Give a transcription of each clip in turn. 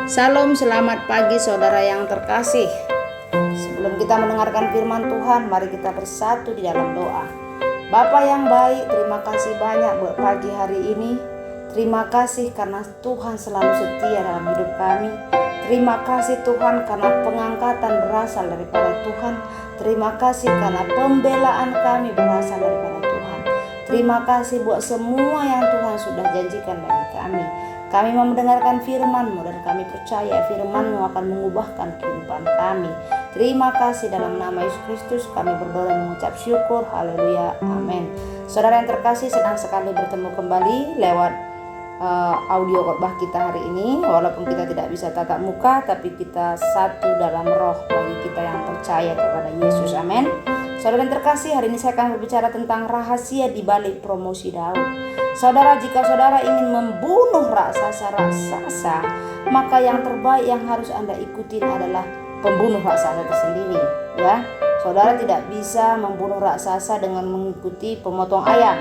Salam, selamat pagi saudara yang terkasih. Sebelum kita mendengarkan firman Tuhan, mari kita bersatu di dalam doa. Bapa yang baik, terima kasih banyak buat pagi hari ini. Terima kasih karena Tuhan selalu setia dalam hidup kami. Terima kasih Tuhan karena pengangkatan berasal daripada Tuhan. Terima kasih karena pembelaan kami berasal daripada Tuhan. Terima kasih buat semua yang Tuhan sudah janjikan bagi kami. Kami mau mendengarkan firman-Mu dan kami percaya firman-Mu akan mengubahkan kehidupan kami. Terima kasih dalam nama Yesus Kristus kami berdoa dan mengucap syukur. Haleluya. Amin. Saudara yang terkasih, senang sekali bertemu kembali lewat audio khotbah kita hari ini. Walaupun kita tidak bisa tatap muka, tapi kita satu dalam roh bagi kita yang percaya kepada Yesus. Amin. Saudara yang terkasih, hari ini saya akan berbicara tentang rahasia di balik promosi Daud. Saudara, jika saudara ingin membunuh raksasa, maka yang terbaik yang harus Anda ikutin adalah pembunuh raksasa itu sendiri, ya. Saudara tidak bisa membunuh raksasa dengan mengikuti pemotong ayam,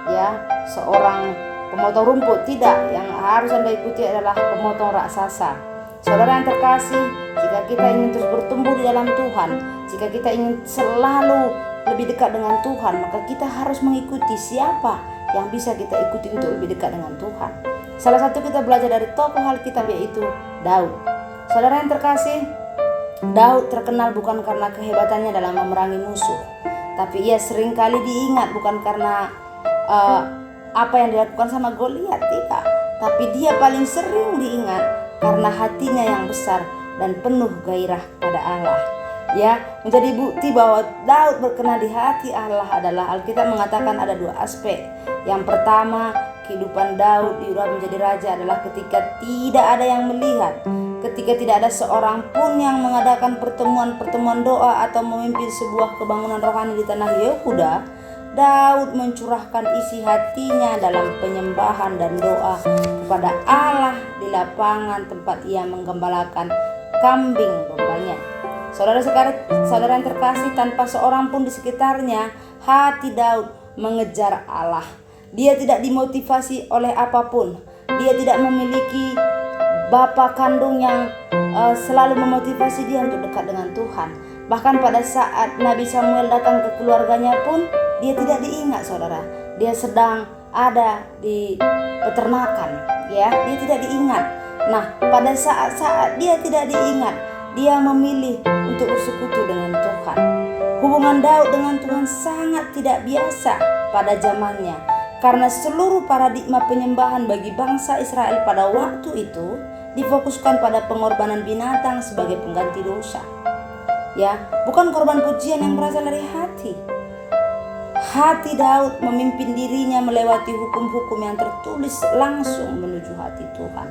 ya, seorang pemotong rumput. Tidak, yang harus Anda ikuti adalah pemotong raksasa. Saudara yang terkasih, jika kita ingin terus bertumbuh di dalam Tuhan, jika kita ingin selalu lebih dekat dengan Tuhan, maka kita harus mengikuti siapa yang bisa kita ikuti untuk lebih dekat dengan Tuhan. Salah satu kita belajar dari tokoh Alkitab, yaitu Daud. Saudara yang terkasih, Daud terkenal bukan karena kehebatannya dalam memerangi musuh, tapi ia seringkali diingat bukan karena apa yang dilakukan sama Goliat, tidak, tapi dia paling sering diingat karena hatinya yang besar dan penuh gairah pada Allah. Ya, menjadi bukti bahwa Daud berkenan di hati Allah adalah Alkitab mengatakan ada dua aspek. Yang pertama, kehidupan Daud diubah menjadi raja adalah ketika tidak ada yang melihat, ketika tidak ada seorang pun yang mengadakan pertemuan doa atau memimpin sebuah kebangunan rohani di tanah Yehuda. Daud mencurahkan isi hatinya dalam penyembahan dan doa kepada Allah di lapangan tempat ia menggembalakan kambing dombanya. Saudara yang terkasih, tanpa seorang pun di sekitarnya, hati Daud mengejar Allah. Dia tidak dimotivasi oleh apapun. Dia tidak memiliki bapa kandung yang selalu memotivasi dia untuk dekat dengan Tuhan. Bahkan pada saat Nabi Samuel datang ke keluarganya pun, dia tidak diingat, saudara. Dia sedang ada di peternakan, ya. Dia tidak diingat. Nah, pada saat-saat dia tidak diingat, dia memilih untuk bersekutu dengan Tuhan. Hubungan Daud dengan Tuhan sangat tidak biasa pada zamannya, karena seluruh paradigma penyembahan bagi bangsa Israel pada waktu itu difokuskan pada pengorbanan binatang sebagai pengganti dosa. Ya, bukan korban pujian yang berasal dari hati. Hati Daud memimpin dirinya melewati hukum-hukum yang tertulis langsung menuju hati Tuhan.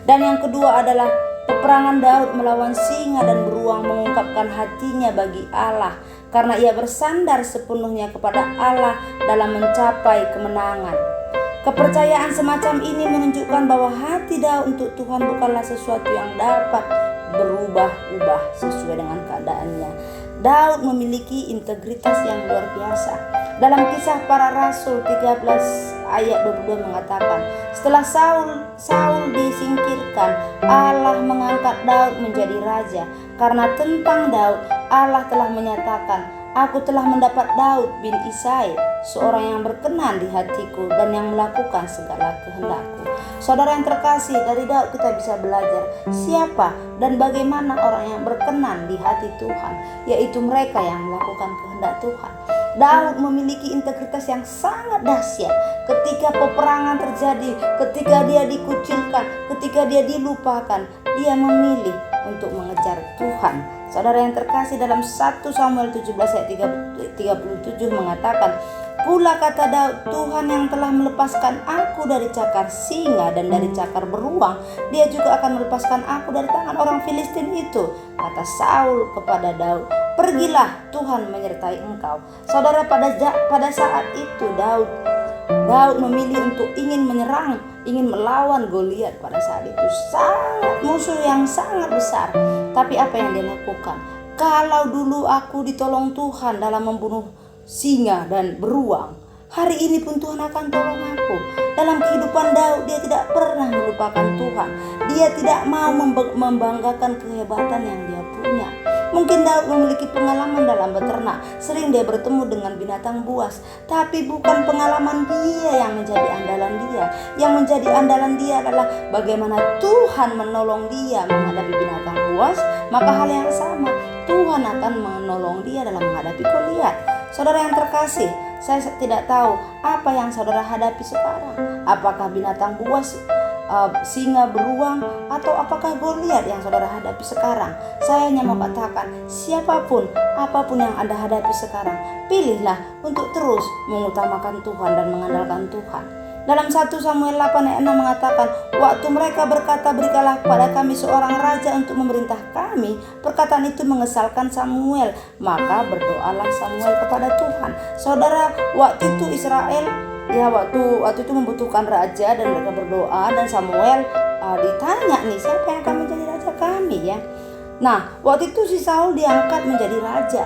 Dan yang kedua adalah peperangan Daud melawan singa dan beruang mengungkapkan hatinya bagi Allah, karena ia bersandar sepenuhnya kepada Allah dalam mencapai kemenangan. Kepercayaan semacam ini menunjukkan bahwa hati Daud untuk Tuhan bukanlah sesuatu yang dapat berubah-ubah sesuai dengan keadaannya. Daud memiliki integritas yang luar biasa. Dalam Kisah Para Rasul 13 ayat 22 mengatakan, setelah Saul disingkirkan, Allah mengangkat Daud menjadi raja. Karena tentang Daud, Allah telah menyatakan, aku telah mendapat Daud bin Isai, seorang yang berkenan di hatiku dan yang melakukan segala kehendakku. Saudara yang terkasih, dari Daud kita bisa belajar siapa dan bagaimana orang yang berkenan di hati Tuhan, yaitu mereka yang melakukan kehendak Tuhan. Daud memiliki integritas yang sangat dahsyat. Ketika peperangan terjadi, ketika dia dikucilkan, ketika dia dilupakan, dia memilih untuk mengejar Tuhan. Saudara yang terkasih, dalam 1 Samuel 17 ayat 37 mengatakan, pula kata Daud, Tuhan yang telah melepaskan aku dari cakar singa dan dari cakar beruang, dia juga akan melepaskan aku dari tangan orang Filistin itu. Kata Saul kepada Daud, pergilah, Tuhan menyertai engkau. Saudara, pada saat itu Daud memilih untuk ingin menyerang, ingin melawan Goliat pada saat itu. Musuh yang sangat besar. Tapi apa yang dia lakukan? Kalau dulu aku ditolong Tuhan dalam membunuh singa dan beruang, Hari ini pun Tuhan akan tolong aku. Dalam kehidupan Daud, dia tidak pernah melupakan Tuhan. Dia tidak mau membanggakan kehebatan yang dia punya. Mungkin Daud memiliki pengalaman dalam beternak, sering dia bertemu dengan binatang buas, tapi bukan pengalaman dia yang menjadi andalan dia. Yang menjadi andalan dia adalah bagaimana Tuhan menolong dia menghadapi binatang buas. Maka hal yang sama, Tuhan akan menolong dia dalam menghadapi Goliat. Saudara yang terkasih, saya tidak tahu apa yang saudara hadapi sekarang. Apakah binatang buas, singa beruang, atau apakah Goliat yang saudara hadapi sekarang? Saya hanya mau katakan, siapapun, apapun yang Anda hadapi sekarang, pilihlah untuk terus mengutamakan Tuhan dan mengandalkan Tuhan. Dalam 1 Samuel 8 ayat 6 mengatakan, waktu mereka berkata, berikanlah kepada kami seorang raja untuk memerintah kami, perkataan itu mengesalkan Samuel. Maka berdoalah Samuel kepada Tuhan. Saudara, waktu itu Israel, waktu itu membutuhkan raja dan mereka berdoa, dan Samuel ditanya nih, siapa yang akan menjadi raja kami ya? Nah, waktu itu si Saul diangkat menjadi raja.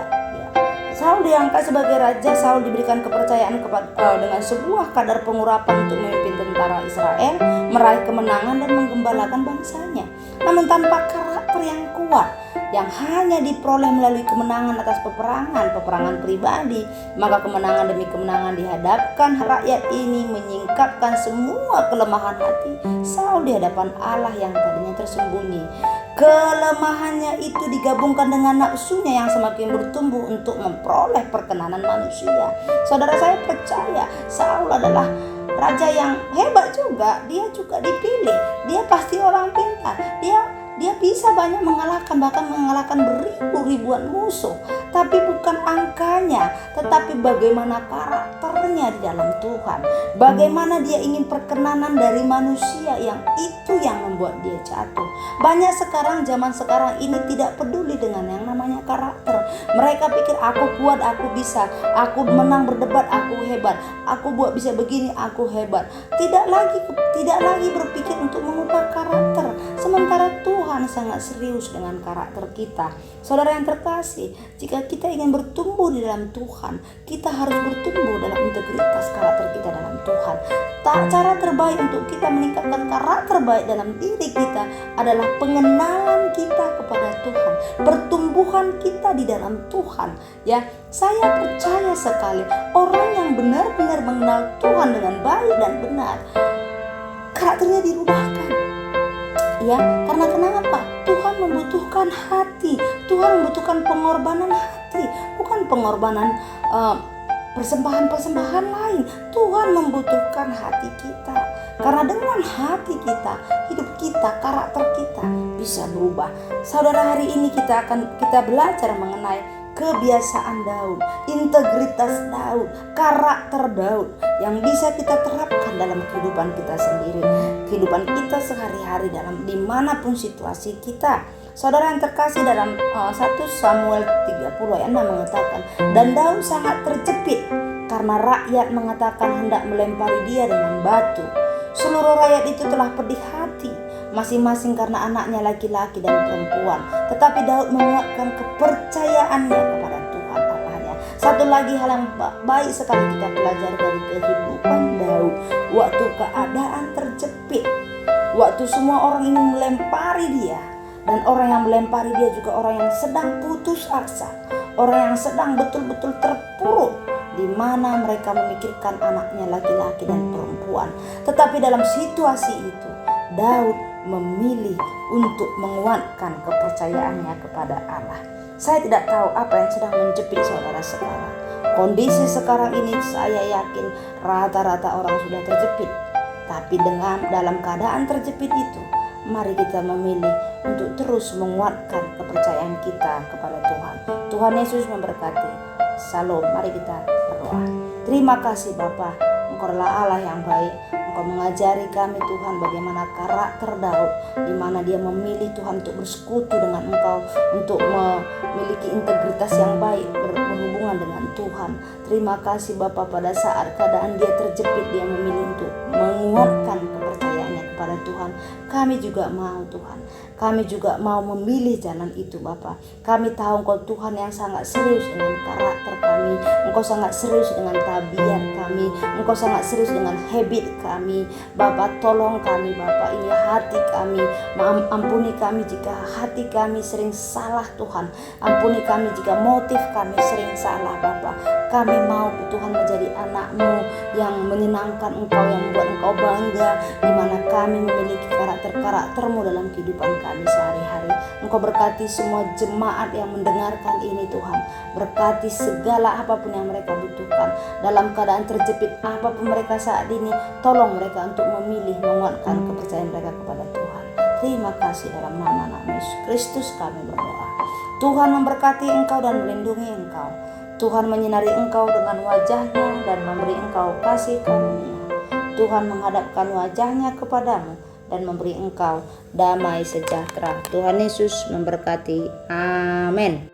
Saul diangkat sebagai raja. Saul diberikan kepercayaan dengan sebuah kadar pengurapan untuk memimpin tentara Israel, meraih kemenangan dan menggembalakan bangsanya. Namun tanpa karakter yang kuat yang hanya diperoleh melalui kemenangan atas peperangan pribadi, maka kemenangan demi kemenangan dihadapkan rakyat ini menyingkapkan semua kelemahan hati Saul di hadapan Allah yang tadinya tersembunyi. Kelemahannya itu digabungkan dengan nafsunya yang semakin bertumbuh untuk memperoleh perkenanan manusia. Saudara, saya percaya Saul adalah raja yang hebat juga. Dia juga dipilih. Dia pasti orang pintar. Dia bisa banyak mengalahkan, bahkan mengalahkan beribu-ribuan musuh. Tapi bukan angkanya, tetapi bagaimana karakternya di dalam Tuhan. Bagaimana dia ingin perkenanan dari manusia, yang itu yang membuat dia jatuh. Banyak sekarang, zaman sekarang ini tidak peduli dengan yang namanya karakter. Mereka pikir aku kuat, aku bisa, aku menang berdebat, aku hebat, aku buat bisa begini, aku hebat. Tidak lagi berpikir untuk mengubah karakter. Sementara Tuhan sangat serius dengan karakter kita. Saudara yang terkasih, jika kita ingin bertumbuh di dalam Tuhan, kita harus bertumbuh dalam integritas karakter kita dalam Tuhan. Cara terbaik untuk kita meningkatkan karakter baik dalam diri kita adalah pengenalan kita kepada Tuhan, pertumbuhan kita di dalam Tuhan. Ya, saya percaya sekali orang yang benar-benar mengenal Tuhan dengan baik dan benar, karakternya dirubahkan. Ya, karena kenapa? Tuhan membutuhkan hati. Tuhan membutuhkan pengorbanan hati, bukan pengorbanan persembahan-persembahan lain. Tuhan membutuhkan hati kita. Karena dengan hati kita, hidup kita, karakter kita bisa berubah. Saudara, hari ini kita belajar mengenai kebiasaan Daud, integritas Daud, karakter Daud yang bisa kita terapkan dalam kehidupan kita sendiri, kehidupan kita sehari-hari dalam dimanapun situasi kita. Saudara yang terkasih, dalam 1 Samuel 30 ayat 6 mengatakan, dan Daud sangat terjepit karena rakyat mengatakan hendak melempari dia dengan batu. Seluruh rakyat itu telah pedih hati, masing-masing karena anaknya laki-laki dan perempuan. Tetapi Daud menguatkan kepercayaannya kepada Tuhan Allahnya. Satu lagi hal yang baik sekali kita pelajari dari kehidupan Daud, waktu keadaan terjepit, waktu semua orang ingin melempari dia, dan orang yang melempari dia juga orang yang sedang putus asa, orang yang sedang betul-betul terpuruk, di mana mereka memikirkan anaknya laki-laki dan perempuan. Tetapi dalam situasi itu, Daud memilih untuk menguatkan kepercayaannya kepada Allah. Saya tidak tahu apa yang sedang menjepit saudara sekarang. Kondisi sekarang ini saya yakin rata-rata orang sudah terjepit. Tapi dalam keadaan terjepit itu, mari kita memilih untuk terus menguatkan kepercayaan kita kepada Tuhan. Tuhan Yesus memberkati. Salam, mari kita berdoa. Terima kasih Bapa, Engkau adalah Allah yang baik. Engkau mengajari kami Tuhan bagaimana karakter Daud, di mana dia memilih Tuhan untuk bersekutu dengan Engkau, untuk memiliki integritas yang baik berhubungan dengan Tuhan. Terima kasih Bapa, pada saat keadaan dia terjepit, dia memilih untuk menguatkan kepercayaannya kepada kepada Tuhan. Kami juga mau Tuhan, kami juga mau memilih jalan itu Bapa. Kami tahu Engkau Tuhan yang sangat serius dengan karakter kami, Engkau sangat serius dengan tabiat kami, Engkau sangat serius dengan habit kami. Bapa, tolong kami Bapa, ini hati kami, ampuni kami jika hati kami sering salah Tuhan. Ampuni kami jika motif kami sering salah Bapa. Kami mau Tuhan menjadi anak-Mu yang menyenangkan Engkau, yang membuat Engkau bangga, di mana kami memiliki karakter-karakter-Mu dalam kehidupan kami sehari-hari. Engkau berkati semua jemaat yang mendengarkan ini Tuhan. Berkati segala apapun yang mereka butuhkan, dalam keadaan terjepit apapun mereka saat ini, tolong mereka untuk memilih menguatkan kepercayaan mereka kepada Tuhan. Terima kasih, dalam nama Yesus Kristus kami berdoa. Tuhan memberkati engkau dan melindungi engkau. Tuhan menyinari engkau dengan wajahnya dan memberi engkau kasih karunia. Tuhan menghadapkan wajahnya kepadamu dan memberi engkau damai sejahtera. Tuhan Yesus memberkati. Amin.